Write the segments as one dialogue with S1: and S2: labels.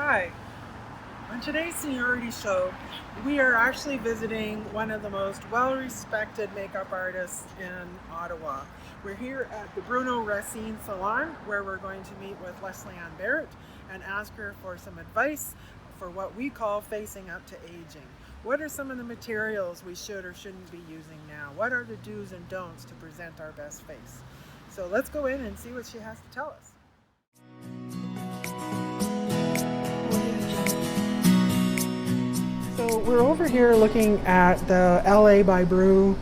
S1: Hi. On today's seniority show, we are actually visiting one of the most well-respected makeup artists in Ottawa. We're here at the Bruno Racine Salon, where we're going to meet with Ann Barrett and ask her for some advice for what we call facing up to aging. What are some of the materials we should or shouldn't be using now? What are the do's and don'ts to present our best face? So let's go in and see what she has to tell us. So we're over here looking at the LA by Brew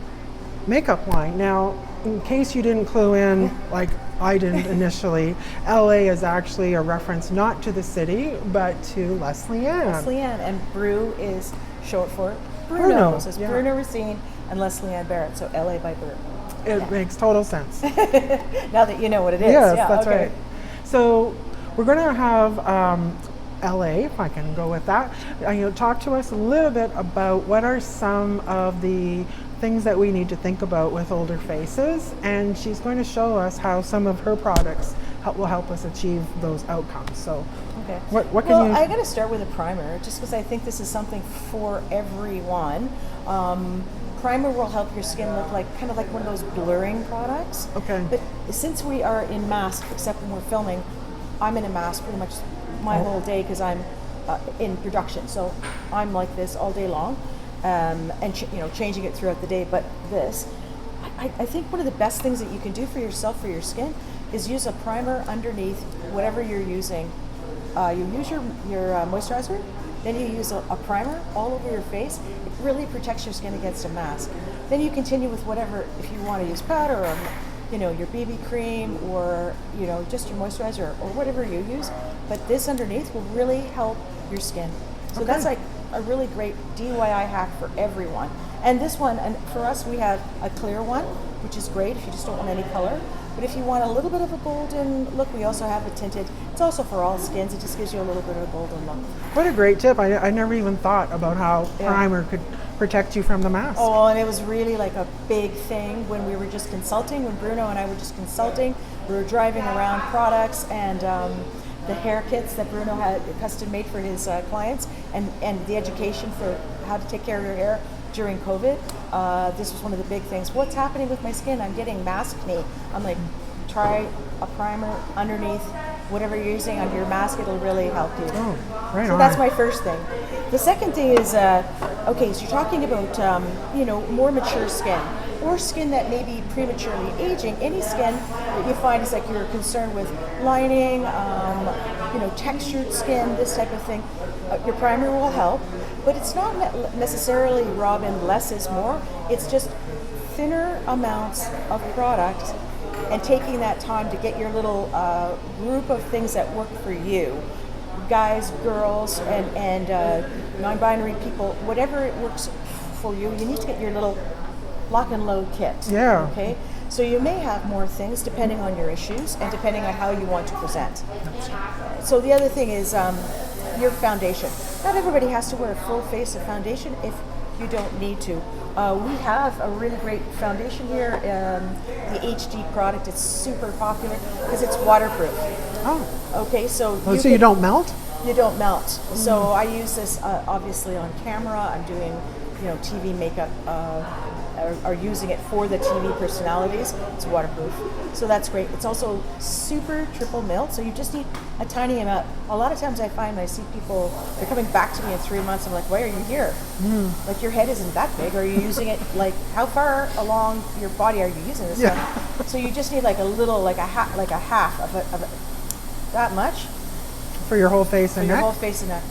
S1: makeup line. Now, in case you didn't clue in, like I didn't initially, LA is actually a reference not to the city, but to Leslie Ann.
S2: Leslie Ann, and Brew is short for Bruno. So it's
S1: yeah.
S2: Bruno Racine and Leslie Ann Barrett, so LA by Brew.
S1: It makes total sense.
S2: Now that you know what it is.
S1: Yes,
S2: yeah,
S1: that's
S2: okay.
S1: right. So we're going to have LA, if I can go with that. Talk to us a little bit about what are some of the things that we need to think about with older faces, and she's going to show us how some of her products will help us achieve those outcomes. So,
S2: okay.
S1: What can you?
S2: I got to start with a primer, just because I think this is something for everyone. Primer will help your skin look kind of like one of those blurring products.
S1: Okay.
S2: But since we are in mask, except when we're filming, I'm in a mask pretty much my whole day because I'm in production. So I'm like this all day long, and changing it throughout the day. But I think one of the best things that you can do for yourself, for your skin, is use a primer underneath whatever you're using. You use your moisturizer, then you use a primer all over your face. It really protects your skin against a mask. Then you continue with whatever, if you want to use powder or your BB cream or just your moisturizer or whatever you use. But this underneath will really help your skin. So that's like a really great DIY hack for everyone. And this one, and for us, we have a clear one, which is great if you just don't want any color. But if you want a little bit of a golden look, we also have a tinted. It's also for all skins. It just gives you a little bit of a golden look.
S1: What a great tip. I never even thought about how primer could protect you from the mask.
S2: Oh, and it was really like a big thing when we were just consulting, when Bruno and I were just consulting. We were driving around products and the hair kits that Bruno had custom made for his clients, and the education for how to take care of your hair during COVID. This was one of the big things. What's happening with my skin? I'm getting mask acne. I'm like, try a primer underneath whatever you're using on your mask. It'll really help you.
S1: Oh, right
S2: so
S1: on.
S2: that's my first thing. The second thing is, so you're talking about, more mature skin or skin that may be prematurely aging. Any skin that you find is like you're concerned with lining, textured skin, this type of thing. Your primer will help, but it's not necessarily, Robin, less is more. It's just thinner amounts of product and taking that time to get your little group of things that work for you. Guys, girls, and non-binary people, whatever it works for you, you need to get your little lock and load kit.
S1: Yeah.
S2: Okay? So you may have more things depending on your issues and depending on how you want to present. So the other thing is your foundation. Not everybody has to wear a full face of foundation if you don't need to. We have a really great foundation here, the HD product. It's super popular because it's waterproof.
S1: Oh.
S2: Okay, so
S1: you don't melt?
S2: You don't melt. So I use this obviously on camera. I'm doing, TV makeup, are using it for the TV personalities. It's waterproof, so that's great. It's also super triple milled, so you just need a tiny amount. A lot of times I find I see people, they're coming back to me in 3 months. I'm like, why are you here? Like, your head isn't that big. Are you using it, like, how far along your body are you using this?
S1: Yeah.
S2: So you just need like a little, like a half of it, that much.
S1: For your whole face and
S2: For your
S1: neck?
S2: whole face and neck.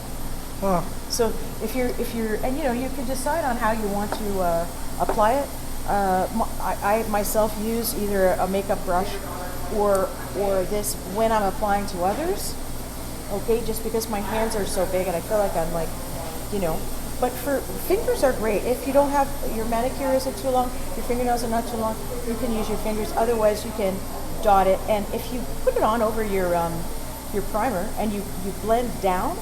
S1: Oh.
S2: So if you're, and you can decide on how you want to apply it. I myself use either a makeup brush or this when I'm applying to others. Okay, just because my hands are so big and I feel like I'm like, But for fingers are great. If you don't have, your manicure isn't too long, your fingernails are not too long, you can use your fingers. Otherwise, you can dot it. And if you put it on over your primer and you blend down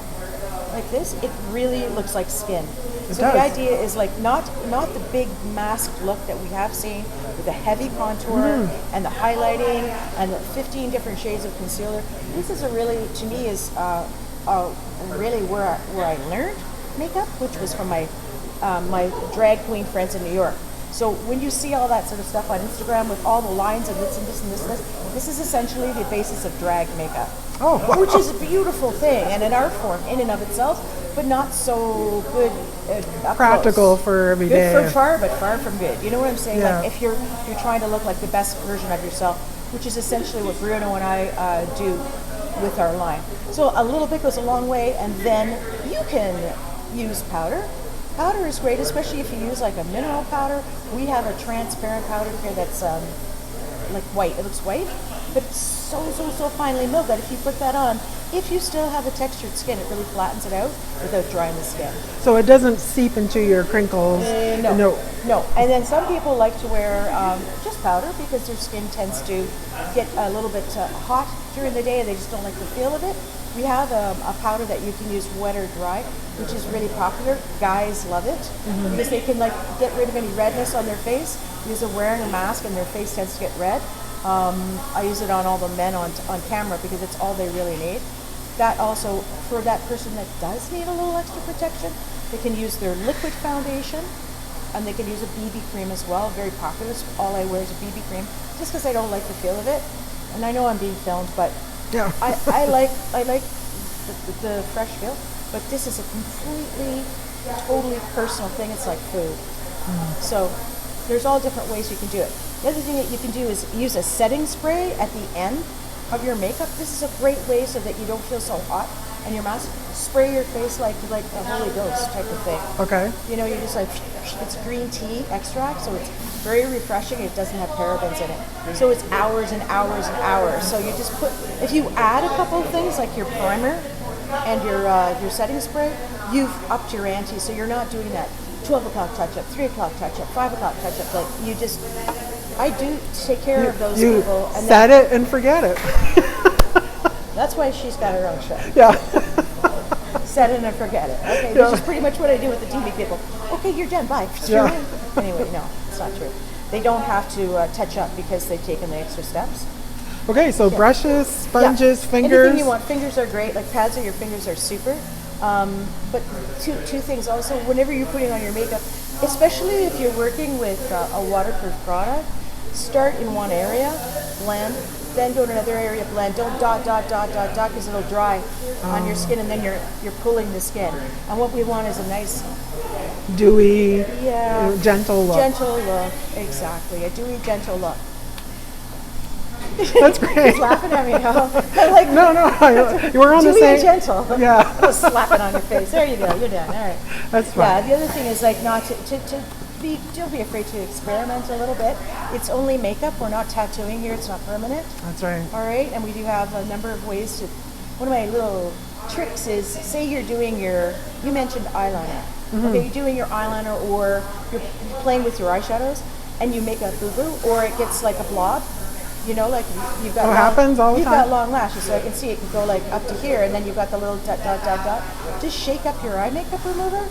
S2: like this, it really looks like skin. So the idea is like not the big masked look that we have seen with the heavy contour and the highlighting and the 15 different shades of concealer. This is a really, to me, is really where I learned makeup, which was from my drag queen friends in New York. So when you see all that sort of stuff on Instagram with all the lines and this and this and this and this is essentially the basis of drag makeup.
S1: Oh, wow.
S2: Which is a beautiful thing and an art form in and of itself, but not so good up
S1: Practical
S2: close.
S1: for every
S2: Good
S1: day.
S2: for far, but far from good. You know what I'm saying?
S1: Yeah.
S2: Like if you're trying to look like the best version of yourself, which is essentially what Bruno and I do with our line. So a little bit goes a long way, and then you can use powder. Powder is great, especially if you use like a mineral powder. We have a transparent powder here that's like white. It looks white, but it's so finely milled that if you put that on, if you still have a textured skin, it really flattens it out without drying the skin.
S1: So it doesn't seep into your crinkles?
S2: No. And then some people like to wear just powder because their skin tends to get a little bit hot during the day and they just don't like the feel of it. We have a powder that you can use wet or dry, which is really popular. Guys love it because they can like get rid of any redness on their face because they're wearing a mask and their face tends to get red. I use it on all the men on camera because it's all they really need. That also, for that person that does need a little extra protection, they can use their liquid foundation and they can use a BB cream as well. Very popular. All I wear is a BB cream just because I don't like the feel of it. And I know I'm being filmed, but
S1: Yeah.
S2: I like the fresh feel, but this is a completely, totally personal thing. It's like food. So there's all different ways you can do it. The other thing that you can do is use a setting spray at the end of your makeup. This is a great way so that you don't feel so hot and your mask. Spray your face like the Holy Ghost type of thing.
S1: Okay.
S2: You know, you just like, it's green tea extract, so it's very refreshing. It doesn't have parabens in it. So it's hours and hours and hours. So you just put, if you add a couple of things like your primer and your setting spray, you've upped your ante. So you're not doing that 12 o'clock touch-up, 3 o'clock touch-up, 5 o'clock touch-up. Like you just, I do take care of those people. And
S1: set it and forget it.
S2: that's why she's got her own show.
S1: Yeah.
S2: Set it and forget it. Okay,
S1: Yeah.
S2: which is pretty much what I do with the TV people. Okay, you're done. Bye.
S1: Yeah.
S2: Anyway, no, it's not true. They don't have to touch up because they've taken the extra steps.
S1: Okay, so brushes, sponges, fingers.
S2: Anything you want. Fingers are great. Like pads of your fingers are super. But two things also. Whenever you're putting on your makeup, especially if you're working with a waterproof product, start in one area, blend, then go to another area, blend. Don't dot because it'll dry on your skin, and then you're pulling the skin. And what we want is a nice,
S1: dewy, gentle look.
S2: Gentle look, exactly. A dewy, gentle look.
S1: That's great.
S2: He's laughing at me. Huh? I'm like,
S1: No, you were on the
S2: dewy
S1: same.
S2: and gentle.
S1: Yeah.
S2: I'll slap it on your face. There you go. You're done. All right.
S1: That's fine.
S2: Yeah. The other thing is like not to be. Don't be afraid to experiment a little bit. It's only makeup. We're not tattooing here. It's not permanent.
S1: That's right.
S2: All right. And we do have a number of ways to. One of my little tricks is, say you're doing you mentioned eyeliner. Okay, you're doing your eyeliner or you're playing with your eyeshadows and you make a boo-boo or it gets like a blob. You know, like you've got
S1: happens all the
S2: you've
S1: time.
S2: got long lashes, so I can see it can go like up to here, and then you've got the little dot. Just shake up your eye makeup remover,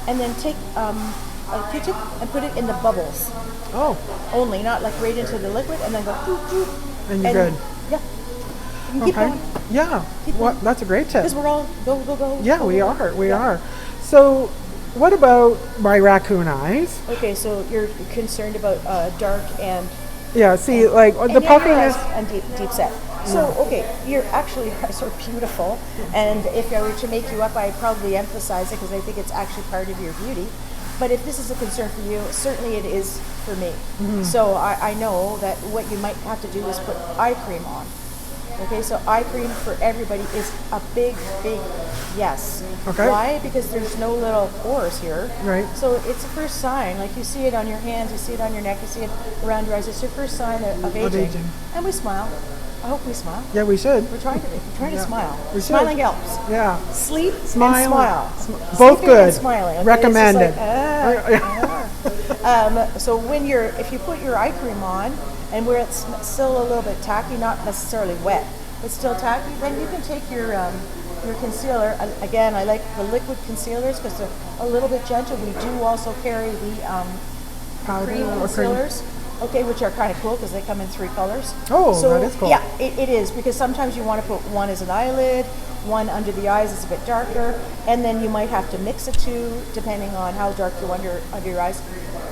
S2: and then take a Q-tip and put it in the bubbles.
S1: Oh,
S2: Only, not like right into the liquid, and then go.
S1: and you're good.
S2: Yeah. You can keep
S1: Okay.
S2: going.
S1: Yeah.
S2: going.
S1: That's a great tip.
S2: Because we're all go.
S1: Yeah,
S2: go,
S1: we
S2: go.
S1: are. We
S2: Yeah.
S1: are. So, what about my Raccoon Eyes?
S2: Okay, so you're concerned about dark and
S1: Yeah. See, like the
S2: and
S1: puffiness.
S2: and deep set. So okay, your actually eyes are beautiful, and if I were to make you up, I'd probably emphasize it because I think it's actually part of your beauty. But if this is a concern for you, certainly it is for me. So I know that what you might have to do is put eye cream on. Okay, so eye cream for everybody is a big yes.
S1: Okay.
S2: Why? Because there's no little pores here.
S1: Right.
S2: So it's a first sign. Like you see it on your hands, you see it on your neck, you see it around your eyes. It's your first sign of aging.
S1: aging.
S2: And we smile. I hope we smile.
S1: Yeah, we should.
S2: We're trying to be. We're trying to smile.
S1: We should.
S2: Smiling helps.
S1: Yeah.
S2: Sleep
S1: Smile.
S2: and smile.
S1: Both
S2: Sleeping
S1: good.
S2: And smiling. Okay?
S1: Recommended.
S2: It's just like, so if you put your eye cream on and where it's still a little bit tacky, not necessarily wet, but still tacky, then you can take your concealer. Again, I like the liquid concealers because they're a little bit gentle. We do also carry the
S1: Powder
S2: cream
S1: or cream.
S2: concealers. Okay, which are kind of cool because they come in 3 colors.
S1: Oh,
S2: so,
S1: that is cool.
S2: Yeah, it is because sometimes you want to put one as an eyelid, One under the eyes is a bit darker, and then you might have to mix the two depending on how dark you want under your eyes.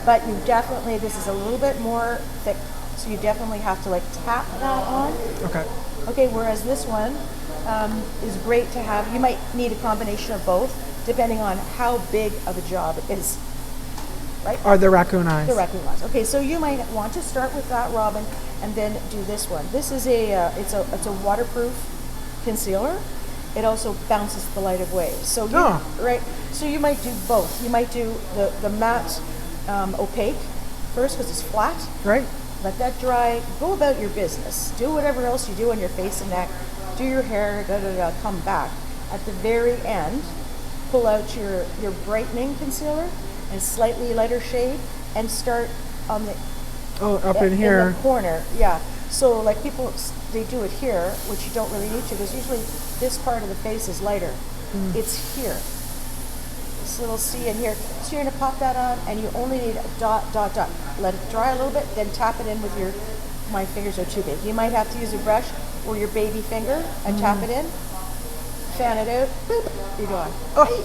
S2: But you definitely, this is a little bit more thick, so you definitely have to like tap that on.
S1: Okay.
S2: Okay, whereas this one is great to have. You might need a combination of both, depending on how big of a job it is. Right?
S1: Are the Raccoon Eyes.
S2: The Raccoon Eyes. Okay, so you might want to start with that, Robin, and then do this one. This is it's a waterproof concealer. It also bounces the light away. So right. So you might do both. You might do the matte opaque first because it's flat.
S1: Right.
S2: Let that dry. Go about your business. Do whatever else you do on your face and neck. Do your hair. Come back. At the very end, pull out your brightening concealer and slightly lighter shade, and start on the
S1: in here
S2: in the corner. Yeah. So like people, they do it here, which you don't really need to, because usually this part of the face is lighter. It's here. This little C in here. So you're gonna pop that on, and you only need a dot. Let it dry a little bit, then tap it in with your. My fingers are too big. You might have to use a brush or your baby finger and tap it in. Fan it out. Boop. You're done.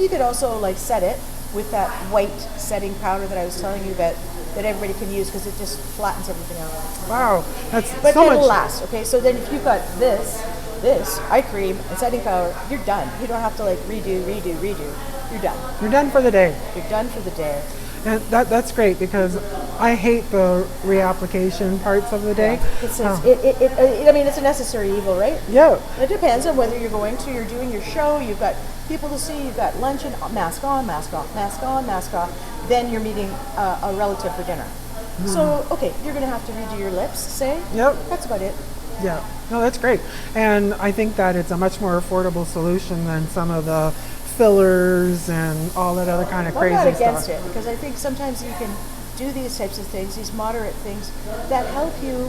S2: You could also like set it with that white setting powder that I was telling you about, that everybody can use because it just flattens everything out.
S1: Wow, that's
S2: but
S1: so
S2: it'll
S1: much.
S2: last. Okay, so then if you've got this eye cream and setting powder, you're done. You don't have to like redo. You're done.
S1: You're done for the day.
S2: You're done for the day.
S1: And that's great, because I hate the reapplication parts of the day.
S2: I mean, it's a necessary evil, right?
S1: Yeah.
S2: It depends on whether you're doing your show, you've got people to see, you've got luncheon, mask on, mask off, mask on, mask off. Then you're meeting a relative for dinner. So, okay, you're going to have to redo your lips, say.
S1: Yep.
S2: That's about it.
S1: Yeah. No, that's great. And I think that it's a much more affordable solution than some of the fillers and all that other kind of crazy
S2: I'm not
S1: stuff.
S2: against it, because I think sometimes you can do these types of things, these moderate things that help you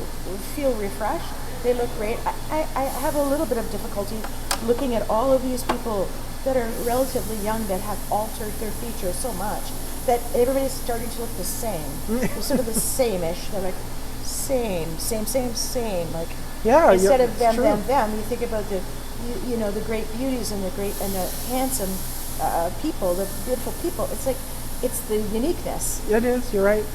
S2: feel refreshed. They look great. I have a little bit of difficulty looking at all of these people that are relatively young that have altered their features so much that everybody's starting to look the same. They're sort of the same-ish. They're like same. Like instead of them, you think about the the great beauties and the handsome people, the beautiful people. It's like it's the uniqueness.
S1: It is. You're right.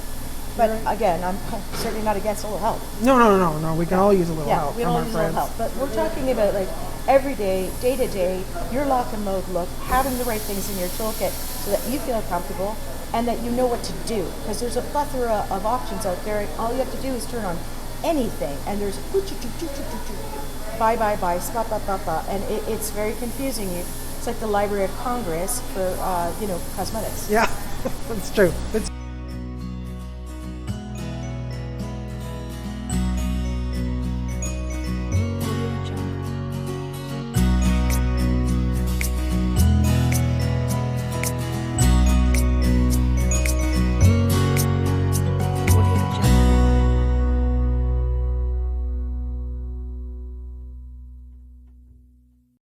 S2: But again, I'm certainly not against a little help.
S1: No. We can all use a little help
S2: we
S1: from
S2: all
S1: our
S2: use a little
S1: friends.
S2: help. But we're talking about like every day, day to day, your lock and load look, having the right things in your toolkit so that you feel comfortable and that you know what to do. Because there's a plethora of options out there, and all you have to do is turn on anything, and there's buy, spa, and it's very confusing. It's like the Library of Congress for cosmetics.
S1: Yeah, that's true. It's